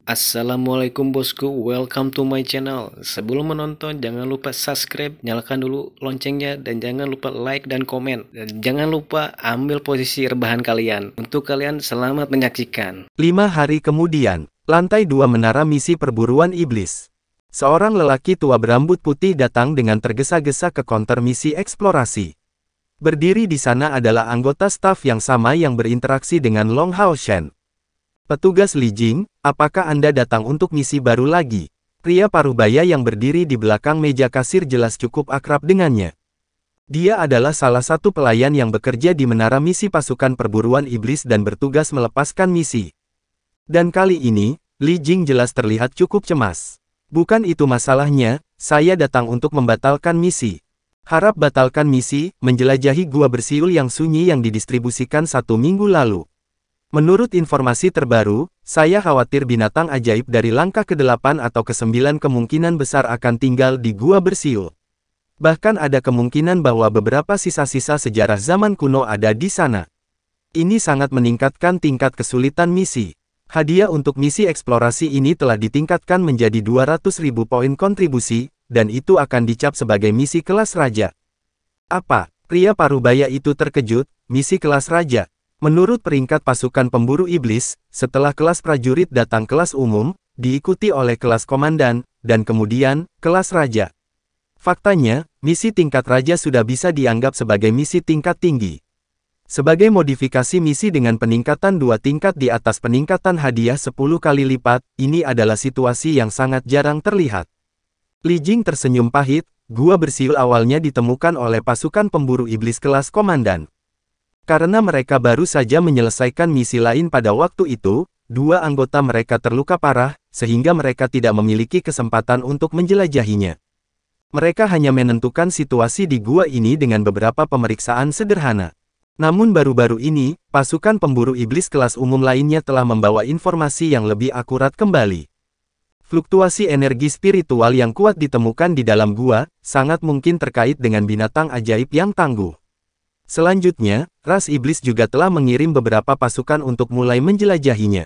Assalamualaikum bosku, welcome to my channel. Sebelum menonton, jangan lupa subscribe, nyalakan dulu loncengnya, dan jangan lupa like dan komen. Dan jangan lupa ambil posisi rebahan kalian. Untuk kalian, selamat menyaksikan. 5 hari kemudian, lantai 2 menara misi perburuan iblis. Seorang lelaki tua berambut putih datang dengan tergesa-gesa ke konter misi eksplorasi. Berdiri di sana adalah anggota staf yang sama yang berinteraksi dengan Long Hao Shen. Petugas Li Jing, apakah Anda datang untuk misi baru lagi? Pria parubaya yang berdiri di belakang meja kasir jelas cukup akrab dengannya. Dia adalah salah satu pelayan yang bekerja di menara misi pasukan perburuan iblis dan bertugas melepaskan misi. Dan kali ini, Li Jing jelas terlihat cukup cemas. Bukan itu masalahnya, saya datang untuk membatalkan misi. Harap batalkan misi, menjelajahi gua bersiul yang sunyi yang didistribusikan 1 minggu lalu. Menurut informasi terbaru, saya khawatir binatang ajaib dari langkah ke-8 atau ke-9 kemungkinan besar akan tinggal di gua bersiul. Bahkan ada kemungkinan bahwa beberapa sisa-sisa sejarah zaman kuno ada di sana. Ini sangat meningkatkan tingkat kesulitan misi. Hadiah untuk misi eksplorasi ini telah ditingkatkan menjadi 200.000 poin kontribusi, dan itu akan dicap sebagai misi kelas raja. Apa? Pria parubaya itu terkejut, misi kelas raja. Menurut peringkat pasukan pemburu iblis, setelah kelas prajurit datang kelas umum, diikuti oleh kelas komandan, dan kemudian, kelas raja. Faktanya, misi tingkat raja sudah bisa dianggap sebagai misi tingkat tinggi. Sebagai modifikasi misi dengan peningkatan 2 tingkat di atas peningkatan hadiah 10 kali lipat, ini adalah situasi yang sangat jarang terlihat. Li Jing tersenyum pahit, gua bersiul awalnya ditemukan oleh pasukan pemburu iblis kelas komandan. Karena mereka baru saja menyelesaikan misi lain pada waktu itu, 2 anggota mereka terluka parah, sehingga mereka tidak memiliki kesempatan untuk menjelajahinya. Mereka hanya menentukan situasi di gua ini dengan beberapa pemeriksaan sederhana. Namun baru-baru ini, pasukan pemburu iblis kelas umum lainnya telah membawa informasi yang lebih akurat kembali. Fluktuasi energi spiritual yang kuat ditemukan di dalam gua, sangat mungkin terkait dengan binatang ajaib yang tangguh. Selanjutnya, ras iblis juga telah mengirim beberapa pasukan untuk mulai menjelajahinya.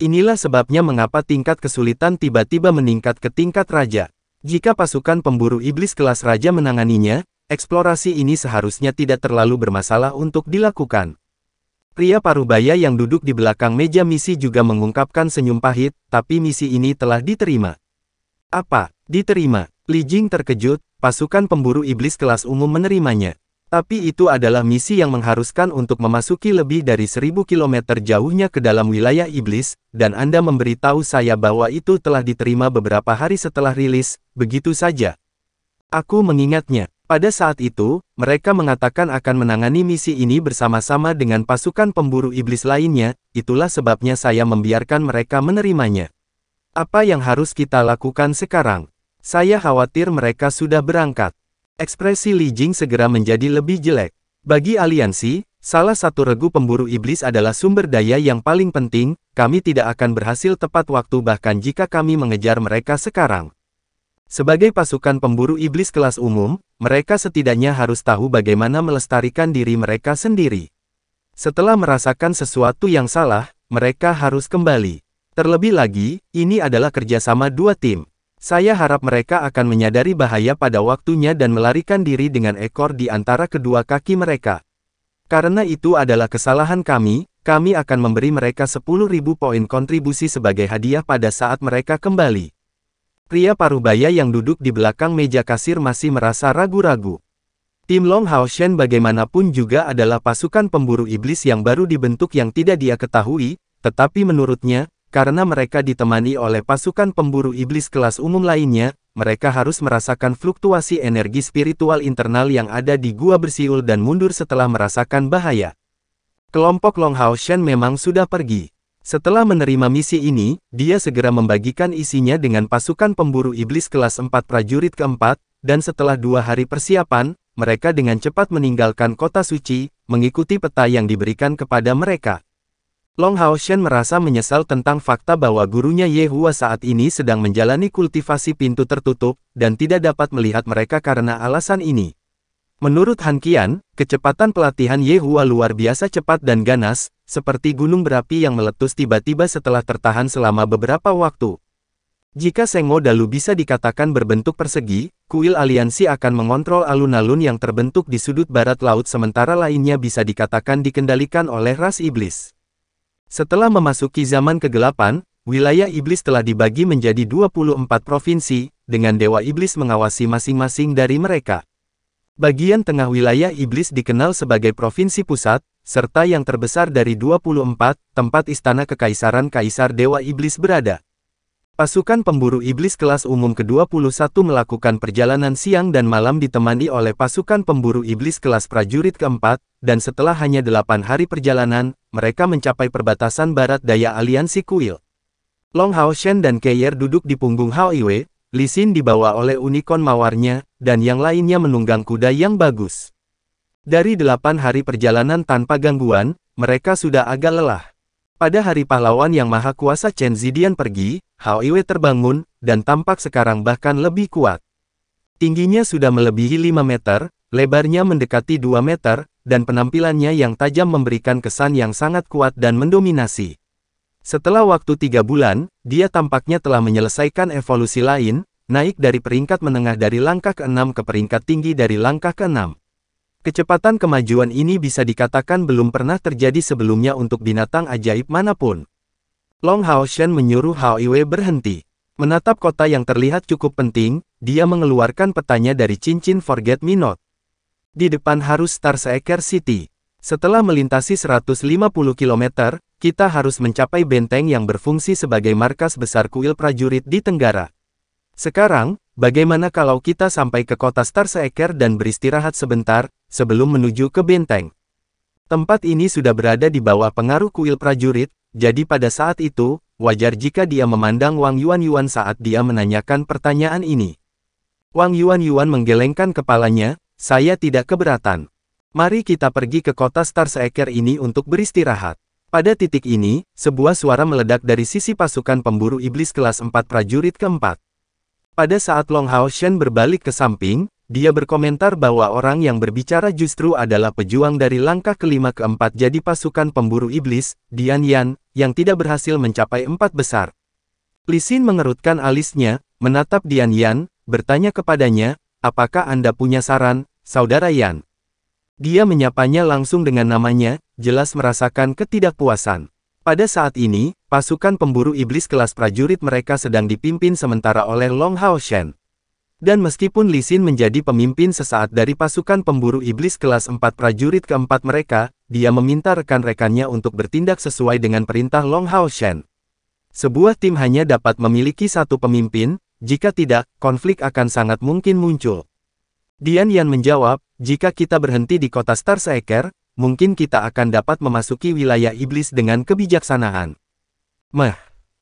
Inilah sebabnya mengapa tingkat kesulitan tiba-tiba meningkat ke tingkat raja. Jika pasukan pemburu iblis kelas raja menanganinya, eksplorasi ini seharusnya tidak terlalu bermasalah untuk dilakukan. Pria parubaya yang duduk di belakang meja misi juga mengungkapkan senyum pahit, tapi misi ini telah diterima. Apa? Diterima? Li Jing terkejut, pasukan pemburu iblis kelas umum menerimanya. Tapi itu adalah misi yang mengharuskan untuk memasuki lebih dari 1000 km jauhnya ke dalam wilayah iblis, dan Anda memberitahu saya bahwa itu telah diterima beberapa hari setelah rilis, begitu saja. Aku mengingatnya, pada saat itu, mereka mengatakan akan menangani misi ini bersama-sama dengan pasukan pemburu iblis lainnya, itulah sebabnya saya membiarkan mereka menerimanya. Apa yang harus kita lakukan sekarang? Saya khawatir mereka sudah berangkat. Ekspresi Li Jing segera menjadi lebih jelek. Bagi aliansi, salah satu regu pemburu iblis adalah sumber daya yang paling penting, kami tidak akan berhasil tepat waktu bahkan jika kami mengejar mereka sekarang. Sebagai pasukan pemburu iblis kelas umum, mereka setidaknya harus tahu bagaimana melestarikan diri mereka sendiri. Setelah merasakan sesuatu yang salah, mereka harus kembali. Terlebih lagi, ini adalah kerjasama 2 tim. Saya harap mereka akan menyadari bahaya pada waktunya dan melarikan diri dengan ekor di antara kedua kaki mereka. Karena itu adalah kesalahan kami akan memberi mereka 10.000 poin kontribusi sebagai hadiah pada saat mereka kembali. Pria parubaya yang duduk di belakang meja kasir masih merasa ragu-ragu. Tim Long Hao Shen bagaimanapun juga adalah pasukan pemburu iblis yang baru dibentuk yang tidak dia ketahui, tetapi menurutnya, karena mereka ditemani oleh pasukan pemburu iblis kelas umum lainnya, mereka harus merasakan fluktuasi energi spiritual internal yang ada di gua bersiul dan mundur setelah merasakan bahaya. Kelompok Long Hao Shen memang sudah pergi. Setelah menerima misi ini, dia segera membagikan isinya dengan pasukan pemburu iblis kelas 4 prajurit keempat, dan setelah 2 hari persiapan, mereka dengan cepat meninggalkan kota suci, mengikuti peta yang diberikan kepada mereka. Long Hao Shen merasa menyesal tentang fakta bahwa gurunya Ye Hua saat ini sedang menjalani kultivasi pintu tertutup, dan tidak dapat melihat mereka karena alasan ini. Menurut Han Qian, kecepatan pelatihan Ye Hua luar biasa cepat dan ganas, seperti gunung berapi yang meletus tiba-tiba setelah tertahan selama beberapa waktu. Jika Sengmo Dalu bisa dikatakan berbentuk persegi, kuil aliansi akan mengontrol alun-alun yang terbentuk di sudut barat laut sementara lainnya bisa dikatakan dikendalikan oleh ras iblis. Setelah memasuki zaman kegelapan, wilayah iblis telah dibagi menjadi 24 provinsi, dengan dewa iblis mengawasi masing-masing dari mereka. Bagian tengah wilayah iblis dikenal sebagai provinsi pusat, serta yang terbesar dari 24, tempat istana kekaisaran Kaisar Dewa Iblis berada. Pasukan pemburu iblis kelas umum ke-21 melakukan perjalanan siang dan malam ditemani oleh pasukan pemburu iblis kelas prajurit keempat, dan setelah hanya 8 hari perjalanan, mereka mencapai perbatasan barat daya aliansi kuil. Long Hao Shen dan Keyer duduk di punggung Hao Iwe, Li Xin dibawa oleh unicorn mawarnya, dan yang lainnya menunggang kuda yang bagus. Dari 8 hari perjalanan tanpa gangguan, mereka sudah agak lelah. Pada hari pahlawan yang maha kuasa Chen Zidian pergi, Hao Iwe terbangun, dan tampak sekarang bahkan lebih kuat. Tingginya sudah melebihi 5 meter, lebarnya mendekati 2 meter, dan penampilannya yang tajam memberikan kesan yang sangat kuat dan mendominasi. Setelah waktu 3 bulan, dia tampaknya telah menyelesaikan evolusi lain, naik dari peringkat menengah dari langkah ke-6 ke peringkat tinggi dari langkah ke-6. Kecepatan kemajuan ini bisa dikatakan belum pernah terjadi sebelumnya untuk binatang ajaib manapun. Long Hao Shen menyuruh Hao Iwe berhenti. Menatap kota yang terlihat cukup penting, dia mengeluarkan petanya dari cincin Forget Me Not. Di depan harus Star Seeker City. Setelah melintasi 150 km, kita harus mencapai benteng yang berfungsi sebagai markas besar kuil prajurit di Tenggara. Sekarang, bagaimana kalau kita sampai ke kota Star Seeker dan beristirahat sebentar, sebelum menuju ke benteng? Tempat ini sudah berada di bawah pengaruh kuil prajurit, jadi pada saat itu, wajar jika dia memandang Wang Yuan saat dia menanyakan pertanyaan ini. Wang Yuan menggelengkan kepalanya, saya tidak keberatan. Mari kita pergi ke kota Star Seeker ini untuk beristirahat. Pada titik ini, sebuah suara meledak dari sisi pasukan pemburu iblis kelas 4 prajurit keempat. Pada saat Long Hao Shen berbalik ke samping, dia berkomentar bahwa orang yang berbicara justru adalah pejuang dari langkah kelima keempat jadi pasukan pemburu iblis, Dian Yan, yang tidak berhasil mencapai 4 besar. Li Xin mengerutkan alisnya, menatap Dian Yan, bertanya kepadanya, apakah Anda punya saran, Saudara Yan? Dia menyapanya langsung dengan namanya, jelas merasakan ketidakpuasan. Pada saat ini, pasukan pemburu iblis kelas prajurit mereka sedang dipimpin sementara oleh Long Hao Shen. Dan meskipun Li Xin menjadi pemimpin sesaat dari pasukan pemburu iblis kelas 4 prajurit keempat mereka, dia meminta rekan-rekannya untuk bertindak sesuai dengan perintah Long Hao Shen. Sebuah tim hanya dapat memiliki satu pemimpin, jika tidak, konflik akan sangat mungkin muncul. Dian Yan menjawab, jika kita berhenti di kota Star Seeker, mungkin kita akan dapat memasuki wilayah iblis dengan kebijaksanaan.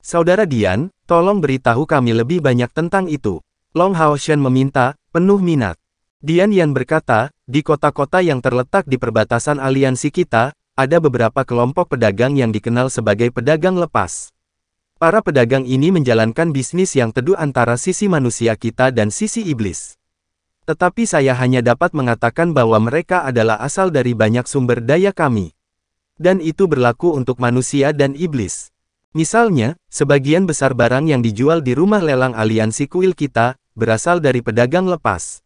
Saudara Dian, tolong beritahu kami lebih banyak tentang itu. Long Hao Shen meminta, penuh minat. Dian Yan berkata, di kota-kota yang terletak di perbatasan aliansi kita, ada beberapa kelompok pedagang yang dikenal sebagai pedagang lepas. Para pedagang ini menjalankan bisnis yang teduh antara sisi manusia kita dan sisi iblis. Tetapi saya hanya dapat mengatakan bahwa mereka adalah asal dari banyak sumber daya kami. Dan itu berlaku untuk manusia dan iblis. Misalnya, sebagian besar barang yang dijual di rumah lelang aliansi kuil kita, berasal dari pedagang lepas.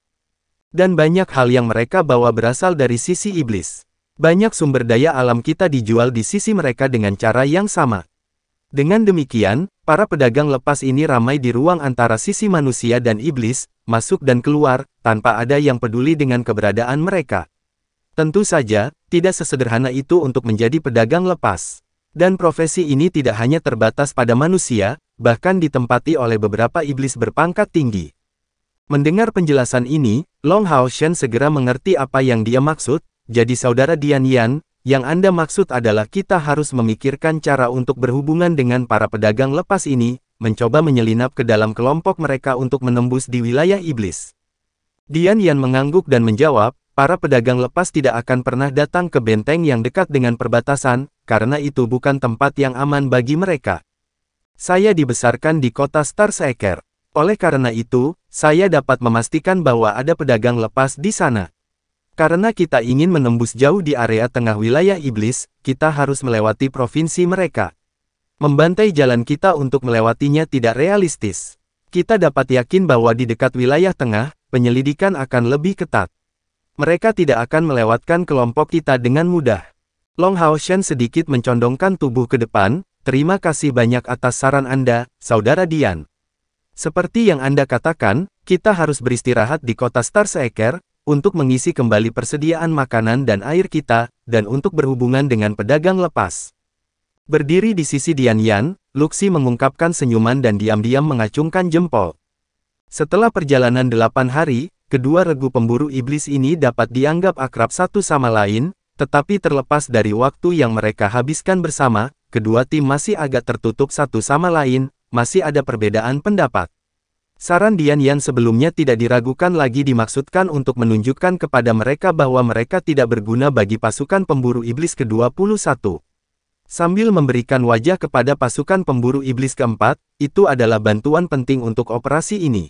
Dan banyak hal yang mereka bawa berasal dari sisi iblis. Banyak sumber daya alam kita dijual di sisi mereka dengan cara yang sama. Dengan demikian, para pedagang lepas ini ramai di ruang antara sisi manusia dan iblis, masuk dan keluar, tanpa ada yang peduli dengan keberadaan mereka. Tentu saja, tidak sesederhana itu untuk menjadi pedagang lepas. Dan profesi ini tidak hanya terbatas pada manusia, bahkan ditempati oleh beberapa iblis berpangkat tinggi. Mendengar penjelasan ini, Long Hao Shen segera mengerti apa yang dia maksud, jadi Saudara Dian Yan, yang Anda maksud adalah kita harus memikirkan cara untuk berhubungan dengan para pedagang lepas ini, mencoba menyelinap ke dalam kelompok mereka untuk menembus di wilayah iblis. Dian Yan mengangguk dan menjawab, para pedagang lepas tidak akan pernah datang ke benteng yang dekat dengan perbatasan, karena itu bukan tempat yang aman bagi mereka. Saya dibesarkan di kota Star Seeker. Oleh karena itu, saya dapat memastikan bahwa ada pedagang lepas di sana. Karena kita ingin menembus jauh di area tengah wilayah iblis, kita harus melewati provinsi mereka. Membantai jalan kita untuk melewatinya tidak realistis. Kita dapat yakin bahwa di dekat wilayah tengah, penyelidikan akan lebih ketat. Mereka tidak akan melewatkan kelompok kita dengan mudah. Long Hao Shen sedikit mencondongkan tubuh ke depan. Terima kasih banyak atas saran Anda, Saudara Dian. Seperti yang Anda katakan, kita harus beristirahat di kota Star Seeker, untuk mengisi kembali persediaan makanan dan air kita, dan untuk berhubungan dengan pedagang lepas. Berdiri di sisi Dian Yan, Luxi mengungkapkan senyuman dan diam-diam mengacungkan jempol. Setelah perjalanan 8 hari, kedua regu pemburu iblis ini dapat dianggap akrab satu sama lain, tetapi terlepas dari waktu yang mereka habiskan bersama, kedua tim masih agak tertutup satu sama lain, masih ada perbedaan pendapat. Saran Dian Yan sebelumnya tidak diragukan lagi dimaksudkan untuk menunjukkan kepada mereka bahwa mereka tidak berguna bagi pasukan pemburu iblis ke-21. Sambil memberikan wajah kepada pasukan pemburu iblis keempat, itu adalah bantuan penting untuk operasi ini.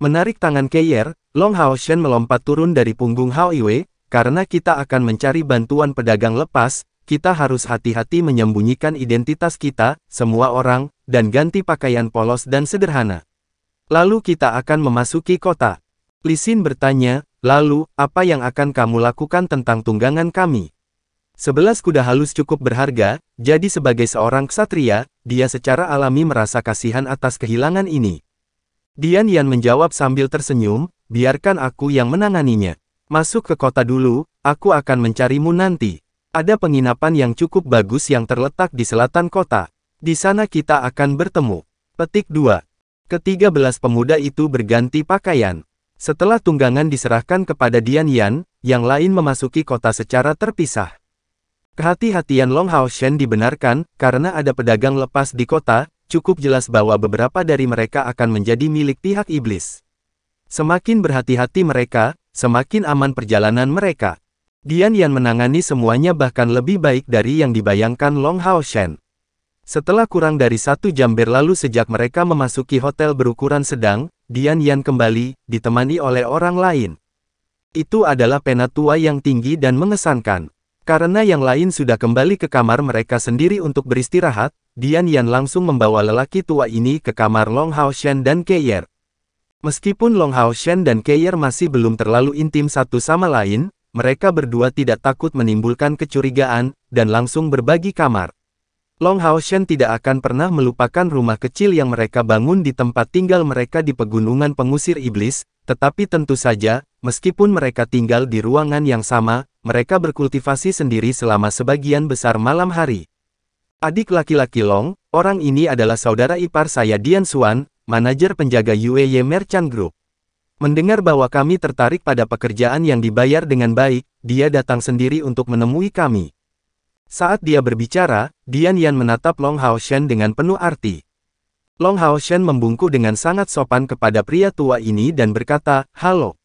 Menarik tangan Keyer, Long Hao Shen melompat turun dari punggung Hao Iwe, karena kita akan mencari bantuan pedagang lepas, kita harus hati-hati menyembunyikan identitas kita, semua orang, dan ganti pakaian polos dan sederhana. Lalu kita akan memasuki kota. Li Xin bertanya, lalu, apa yang akan kamu lakukan tentang tunggangan kami? 11 kuda halus cukup berharga, jadi sebagai seorang ksatria, dia secara alami merasa kasihan atas kehilangan ini. Dian Yan menjawab sambil tersenyum, biarkan aku yang menanganinya. Masuk ke kota dulu, aku akan mencarimu nanti. Ada penginapan yang cukup bagus yang terletak di selatan kota. Di sana kita akan bertemu. Petik 2. Ke-13 pemuda itu berganti pakaian. Setelah tunggangan diserahkan kepada Dian Yan, yang lain memasuki kota secara terpisah. Kehati-hatian Long Hao Shen dibenarkan, karena ada pedagang lepas di kota, cukup jelas bahwa beberapa dari mereka akan menjadi milik pihak iblis. Semakin berhati-hati mereka, semakin aman perjalanan mereka. Dian Yan menangani semuanya bahkan lebih baik dari yang dibayangkan Long Hao Shen. Setelah kurang dari 1 jam berlalu sejak mereka memasuki hotel berukuran sedang, Dian Yan kembali, ditemani oleh orang lain. Itu adalah penatua yang tinggi dan mengesankan. Karena yang lain sudah kembali ke kamar mereka sendiri untuk beristirahat, Dian Yan langsung membawa lelaki tua ini ke kamar Long Hao Shen dan Keyer. Meskipun Long Hao Shen dan Keyer masih belum terlalu intim satu sama lain, mereka berdua tidak takut menimbulkan kecurigaan, dan langsung berbagi kamar. Long Hao Shen tidak akan pernah melupakan rumah kecil yang mereka bangun di tempat tinggal mereka di pegunungan pengusir iblis, tetapi tentu saja, meskipun mereka tinggal di ruangan yang sama, mereka berkultivasi sendiri selama sebagian besar malam hari. Adik laki-laki Long, orang ini adalah saudara ipar saya Dian Xuan, manajer penjaga UEY Merchant Group. Mendengar bahwa kami tertarik pada pekerjaan yang dibayar dengan baik, dia datang sendiri untuk menemui kami. Saat dia berbicara, Dian Yan menatap Long Hao Shen dengan penuh arti. Long Hao Shen membungkuk dengan sangat sopan kepada pria tua ini dan berkata, "Halo."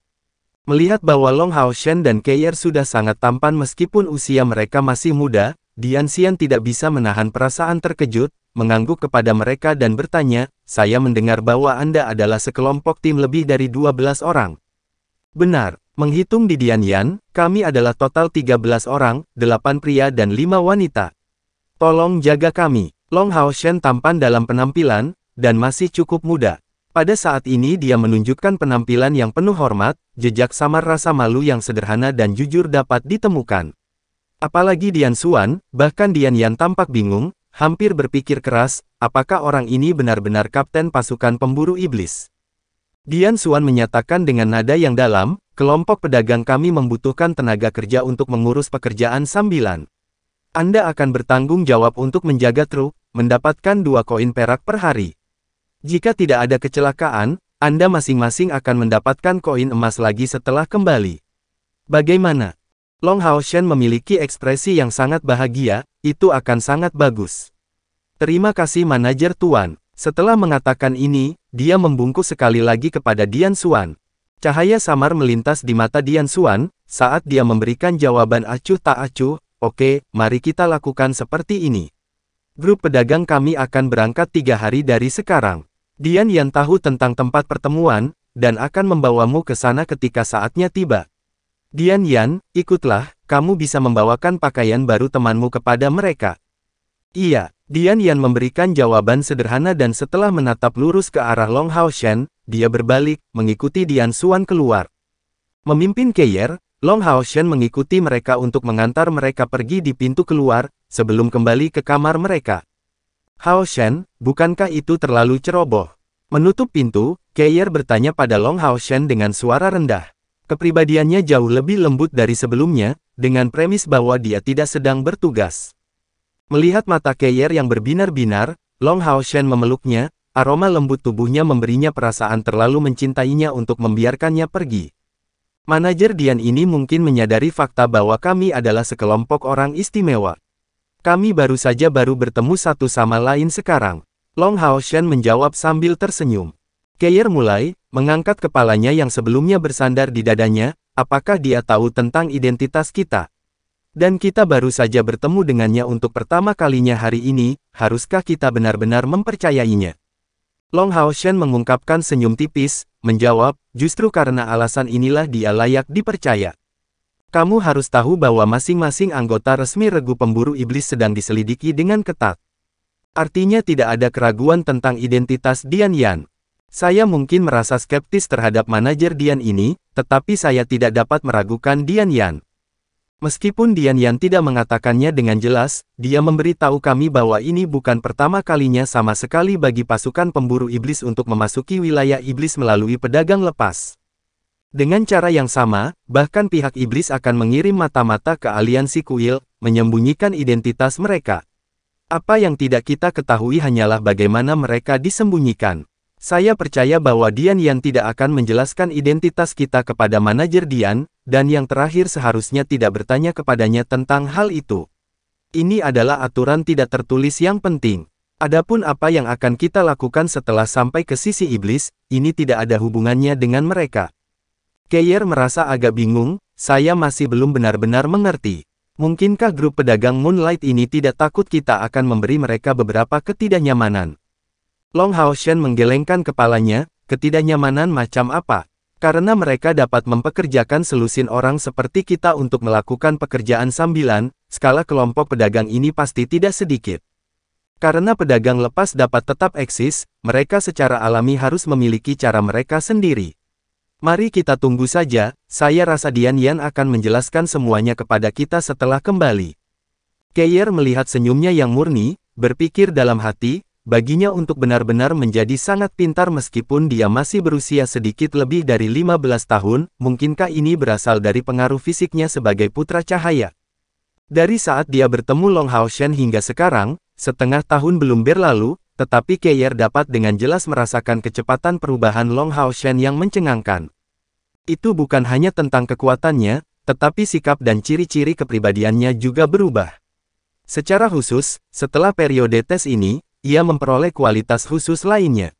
Melihat bahwa Long Hao Shen dan Keyer sudah sangat tampan meskipun usia mereka masih muda, Dian Xian tidak bisa menahan perasaan terkejut, mengangguk kepada mereka dan bertanya, "Saya mendengar bahwa Anda adalah sekelompok tim lebih dari 12 orang." "Benar. Menghitung di Dian Yan, kami adalah total 13 orang, 8 pria dan 5 wanita. Tolong jaga kami." Long Hao Shen tampan dalam penampilan, dan masih cukup muda. Pada saat ini dia menunjukkan penampilan yang penuh hormat, jejak samar rasa malu yang sederhana dan jujur dapat ditemukan. Apalagi Dian Xuan, bahkan Dian Yan tampak bingung, hampir berpikir keras, apakah orang ini benar-benar kapten pasukan pemburu iblis. Dian Xuan menyatakan dengan nada yang dalam, "Kelompok pedagang kami membutuhkan tenaga kerja untuk mengurus pekerjaan sambilan. Anda akan bertanggung jawab untuk menjaga truk, mendapatkan 2 koin perak per hari. Jika tidak ada kecelakaan, Anda masing-masing akan mendapatkan koin emas lagi setelah kembali. Bagaimana?" Long Hao Shen memiliki ekspresi yang sangat bahagia, "Itu akan sangat bagus. Terima kasih manajer Tuan." Setelah mengatakan ini, dia membungkuk sekali lagi kepada Dian Xuan. Cahaya samar melintas di mata Dian Xuan, saat dia memberikan jawaban acuh tak acuh, "Oke, mari kita lakukan seperti ini. Grup pedagang kami akan berangkat 3 hari dari sekarang. Dian Yan tahu tentang tempat pertemuan, dan akan membawamu ke sana ketika saatnya tiba. Dian Yan, ikutlah, kamu bisa membawakan pakaian baru temanmu kepada mereka. Iya, Dian Yan memberikan jawaban sederhana dan setelah menatap lurus ke arah Long Hao Shen, dia berbalik, mengikuti Dian Xuan keluar. Memimpin Keyer, Long Hao Shen mengikuti mereka untuk mengantar mereka pergi di pintu keluar, sebelum kembali ke kamar mereka. Hao Shen, bukankah itu terlalu ceroboh? Menutup pintu, Keyer bertanya pada Long Hao Shen dengan suara rendah. Kepribadiannya jauh lebih lembut dari sebelumnya, dengan premis bahwa dia tidak sedang bertugas. Melihat mata Keyer yang berbinar-binar, Long Hao Shen memeluknya, aroma lembut tubuhnya memberinya perasaan terlalu mencintainya untuk membiarkannya pergi. Manajer Dian ini mungkin menyadari fakta bahwa kami adalah sekelompok orang istimewa. Kami baru saja bertemu satu sama lain sekarang. Long Hao Shen menjawab sambil tersenyum. Keyer mulai, mengangkat kepalanya yang sebelumnya bersandar di dadanya, apakah dia tahu tentang identitas kita? Dan kita baru saja bertemu dengannya untuk pertama kalinya hari ini, haruskah kita benar-benar mempercayainya? Long Hao Shen mengungkapkan senyum tipis, menjawab, justru karena alasan inilah dia layak dipercaya. Kamu harus tahu bahwa masing-masing anggota resmi regu pemburu iblis sedang diselidiki dengan ketat. Artinya tidak ada keraguan tentang identitas Dian Yan. Saya mungkin merasa skeptis terhadap manajer Dian ini, tetapi saya tidak dapat meragukan Dian Yan. Meskipun Dian Yan tidak mengatakannya dengan jelas, dia memberitahu kami bahwa ini bukan pertama kalinya sama sekali bagi pasukan pemburu iblis untuk memasuki wilayah iblis melalui pedagang lepas. Dengan cara yang sama, bahkan pihak iblis akan mengirim mata-mata ke aliansi kuil, menyembunyikan identitas mereka. Apa yang tidak kita ketahui hanyalah bagaimana mereka disembunyikan. Saya percaya bahwa Dian Yan tidak akan menjelaskan identitas kita kepada manajer Dian, dan yang terakhir seharusnya tidak bertanya kepadanya tentang hal itu. Ini adalah aturan tidak tertulis yang penting. Adapun apa yang akan kita lakukan setelah sampai ke sisi iblis, ini tidak ada hubungannya dengan mereka. Keyer merasa agak bingung, saya masih belum benar-benar mengerti. Mungkinkah grup pedagang Moonlight ini tidak takut kita akan memberi mereka beberapa ketidaknyamanan? Long Hao Shen menggelengkan kepalanya, ketidaknyamanan macam apa? Karena mereka dapat mempekerjakan selusin orang seperti kita untuk melakukan pekerjaan sambilan, skala kelompok pedagang ini pasti tidak sedikit. Karena pedagang lepas dapat tetap eksis, mereka secara alami harus memiliki cara mereka sendiri. Mari kita tunggu saja, saya rasa Dian Yan akan menjelaskan semuanya kepada kita setelah kembali. Keyer melihat senyumnya yang murni, berpikir dalam hati, baginya untuk benar-benar menjadi sangat pintar meskipun dia masih berusia sedikit lebih dari 15 tahun, mungkinkah ini berasal dari pengaruh fisiknya sebagai putra cahaya? Dari saat dia bertemu Long Hao Shen hingga sekarang, setengah tahun belum berlalu, tetapi Keyer dapat dengan jelas merasakan kecepatan perubahan Long Hao Shen yang mencengangkan. Itu bukan hanya tentang kekuatannya, tetapi sikap dan ciri-ciri kepribadiannya juga berubah. Secara khusus, setelah periode tes ini, ia memperoleh kualitas khusus lainnya.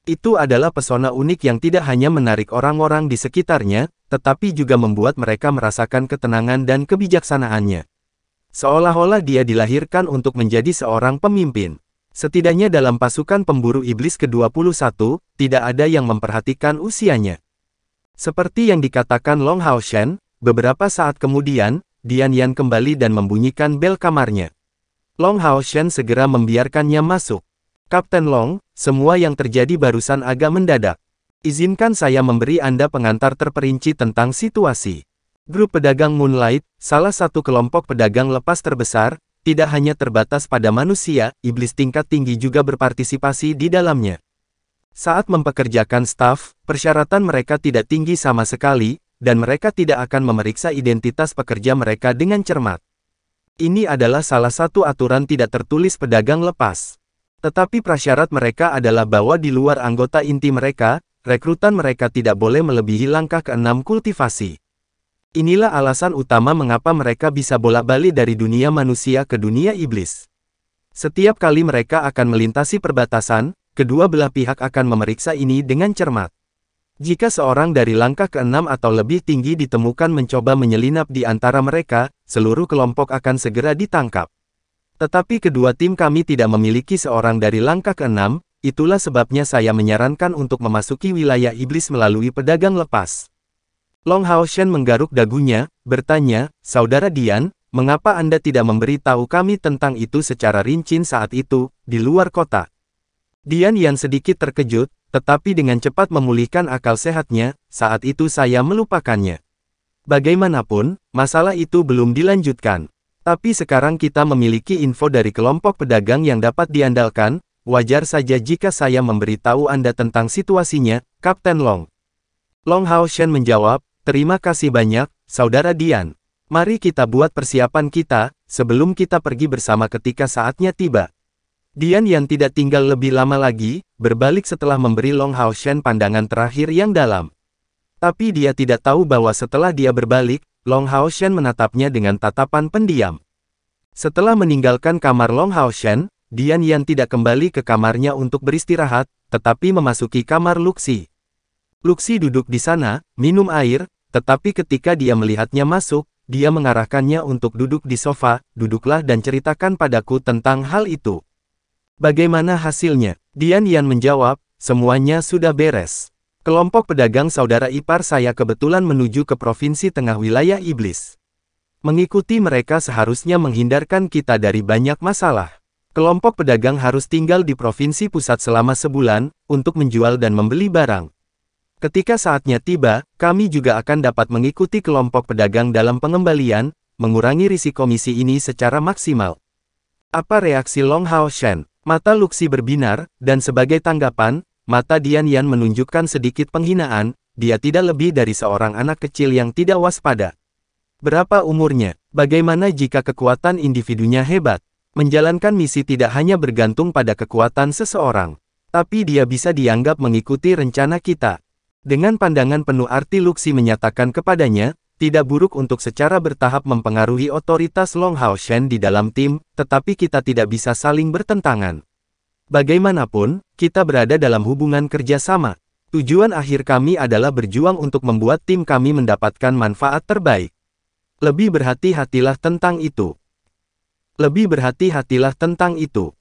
Itu adalah pesona unik yang tidak hanya menarik orang-orang di sekitarnya, tetapi juga membuat mereka merasakan ketenangan dan kebijaksanaannya. Seolah-olah dia dilahirkan untuk menjadi seorang pemimpin. Setidaknya dalam pasukan pemburu iblis ke-21, tidak ada yang memperhatikan usianya. Seperti yang dikatakan Long Hao Shen, beberapa saat kemudian, Dian Yan kembali dan membunyikan bel kamarnya. Long Hao Shen segera membiarkannya masuk. Kapten Long, semua yang terjadi barusan agak mendadak. Izinkan saya memberi Anda pengantar terperinci tentang situasi. Grup pedagang Moonlight, salah satu kelompok pedagang lepas terbesar, tidak hanya terbatas pada manusia, iblis tingkat tinggi juga berpartisipasi di dalamnya. Saat mempekerjakan staf, persyaratan mereka tidak tinggi sama sekali, dan mereka tidak akan memeriksa identitas pekerja mereka dengan cermat. Ini adalah salah satu aturan tidak tertulis pedagang lepas. Tetapi prasyarat mereka adalah bahwa di luar anggota inti mereka, rekrutan mereka tidak boleh melebihi langkah ke-6 kultivasi. Inilah alasan utama mengapa mereka bisa bolak-balik dari dunia manusia ke dunia iblis. Setiap kali mereka akan melintasi perbatasan, kedua belah pihak akan memeriksa ini dengan cermat. Jika seorang dari langkah ke-6 atau lebih tinggi ditemukan mencoba menyelinap di antara mereka, seluruh kelompok akan segera ditangkap. Tetapi kedua tim kami tidak memiliki seorang dari langkah ke-6, itulah sebabnya saya menyarankan untuk memasuki wilayah iblis melalui pedagang lepas. Long Haoshen menggaruk dagunya, bertanya, Saudara Dian, mengapa Anda tidak memberitahu kami tentang itu secara rinci saat itu, di luar kota? Dian Yan sedikit terkejut, tetapi dengan cepat memulihkan akal sehatnya, saat itu saya melupakannya. Bagaimanapun, masalah itu belum dilanjutkan. Tapi sekarang kita memiliki info dari kelompok pedagang yang dapat diandalkan, wajar saja jika saya memberitahu Anda tentang situasinya, Kapten Long. Long Haoshen menjawab, terima kasih banyak, Saudara Dian. Mari kita buat persiapan kita, sebelum kita pergi bersama ketika saatnya tiba. Dian Yan tidak tinggal lebih lama lagi, berbalik setelah memberi Long Haoshen pandangan terakhir yang dalam. Tapi dia tidak tahu bahwa setelah dia berbalik, Long Haoshen menatapnya dengan tatapan pendiam. Setelah meninggalkan kamar Long Haoshen, Dian Yan tidak kembali ke kamarnya untuk beristirahat, tetapi memasuki kamar Luxi. Luxi duduk di sana, minum air, tetapi ketika dia melihatnya masuk, dia mengarahkannya untuk duduk di sofa, duduklah dan ceritakan padaku tentang hal itu. Bagaimana hasilnya? Dian Yan menjawab, semuanya sudah beres. Kelompok pedagang saudara ipar saya kebetulan menuju ke provinsi tengah wilayah iblis. Mengikuti mereka seharusnya menghindarkan kita dari banyak masalah. Kelompok pedagang harus tinggal di provinsi pusat selama sebulan, untuk menjual dan membeli barang. Ketika saatnya tiba, kami juga akan dapat mengikuti kelompok pedagang dalam pengembalian, mengurangi risiko misi ini secara maksimal. Apa reaksi Long Haoshen? Mata Luxi berbinar, dan sebagai tanggapan, mata Dian Yan menunjukkan sedikit penghinaan, dia tidak lebih dari seorang anak kecil yang tidak waspada. Berapa umurnya? Bagaimana jika kekuatan individunya hebat? Menjalankan misi tidak hanya bergantung pada kekuatan seseorang, tapi dia bisa dianggap mengikuti rencana kita. Dengan pandangan penuh arti Luxi menyatakan kepadanya, tidak buruk untuk secara bertahap mempengaruhi otoritas Long Haoshen di dalam tim, tetapi kita tidak bisa saling bertentangan. Bagaimanapun, kita berada dalam hubungan kerjasama. Tujuan akhir kami adalah berjuang untuk membuat tim kami mendapatkan manfaat terbaik. Lebih berhati-hatilah tentang itu. Lebih berhati-hatilah tentang itu.